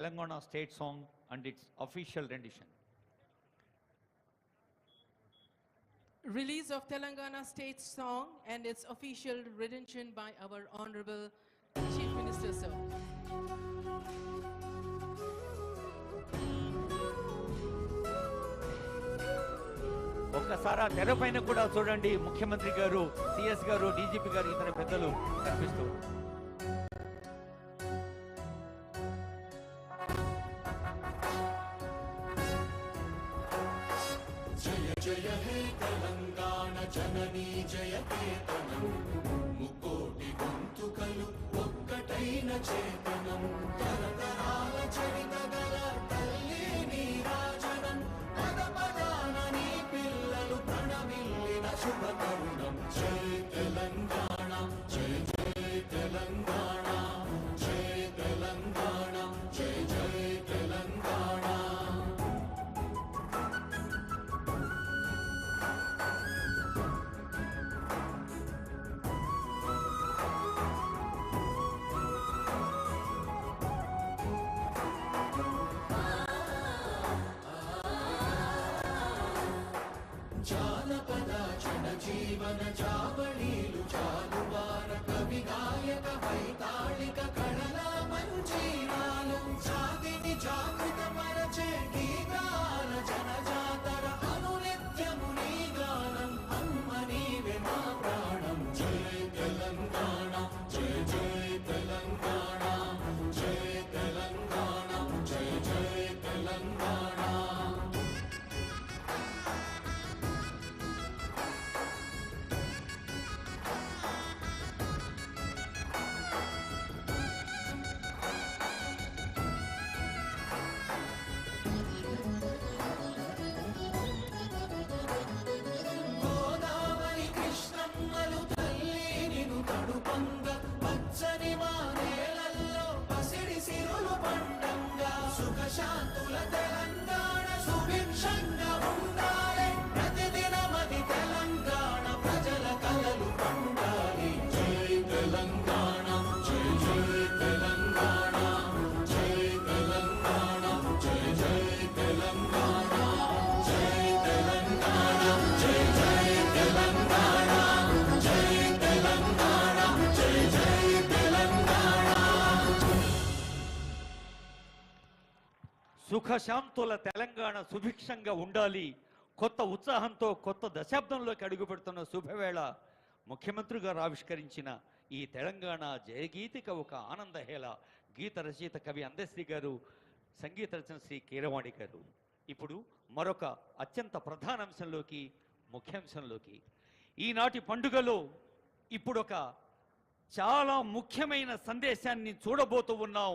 Telangana state song and its official rendition. Release of Telangana state song and its official rendition by our Honorable Chief Minister, sir. ఒక్కసారి తెరపైన కూడా చూడండి, ముఖ్యమంత్రి గారు, CS గారు, DGP గారు, ఇతర పెద్దలు కనిపిస్తూ. జయ జయ హే తెలంగాణ జననీ జయ కేతనం, ముకోటి గొంతుకలు ఒక్కటైన చేతనం, తరతరాల చరిత గల తల్లి నీరాజనం, పద పదాన నీ పిల్లలు ప్రణమిల్లిన శుభ తరుణం. జయ తెలంగాణ, జయ జయ తెలంగాణ, జయ తెలంగాణ, జయ జయ తెలంగాణ. జానపద జనజీవన జావళీలు జాలువార కవి గాయక వైతాళిక కళల మంజీరాలు, జాతిని జాగృత పరచే గీతాల జనజాతర అనునిత్యము నీ గానం, అమ్మ నీవే మా ప్రాణం. జయ తెలంగాణ, జయ జయ తెలంగాణ, జయ తెలంగాణ, జయ జయ తెలంగాణ. గోదావరి కృష్ణమ్మలు తల్లి నిను తడుపంగ, పచ్చని మా నేలల్లో పసిడి సిరులు పండంగా, సుఖశాంతుల తెలంగాణ సుభిక్షంగా ఉండాలి, ప్రతిదినమది తెలంగాణ ప్రజల కలలు పండాలి. జై తెలంగాణ, జై జై తెలంగాణ, జై తెలంగాణ, జై జై తెలంగాణ, జై తెలంగాణ, జై జై తెలంగాణ, జై తెలంగాణ, జై జై తెలంగాణ. సుఖశాంతుల తెలంగాణ సుభిక్షంగా ఉండాలి. కొత్త ఉత్సాహంతో కొత్త దశాబ్దంలోకి అడుగుపెడుతున్న శుభవేళ ముఖ్యమంత్రి గారు ఆవిష్కరించిన ఈ తెలంగాణ జయగీతిక ఒక ఆనందహేళ. గీత రచయిత కవి అందశ్రీ గారు, సంగీత రచన శ్రీ కీరవాణి గారు. ఇప్పుడు మరొక అత్యంత ప్రధాన అంశంలోకి, ముఖ్యాంశంలోకి, ఈనాటి పండుగలో ఇప్పుడు ఒక చాలా ముఖ్యమైన సందేశాన్ని చూడబోతూ ఉన్నాం.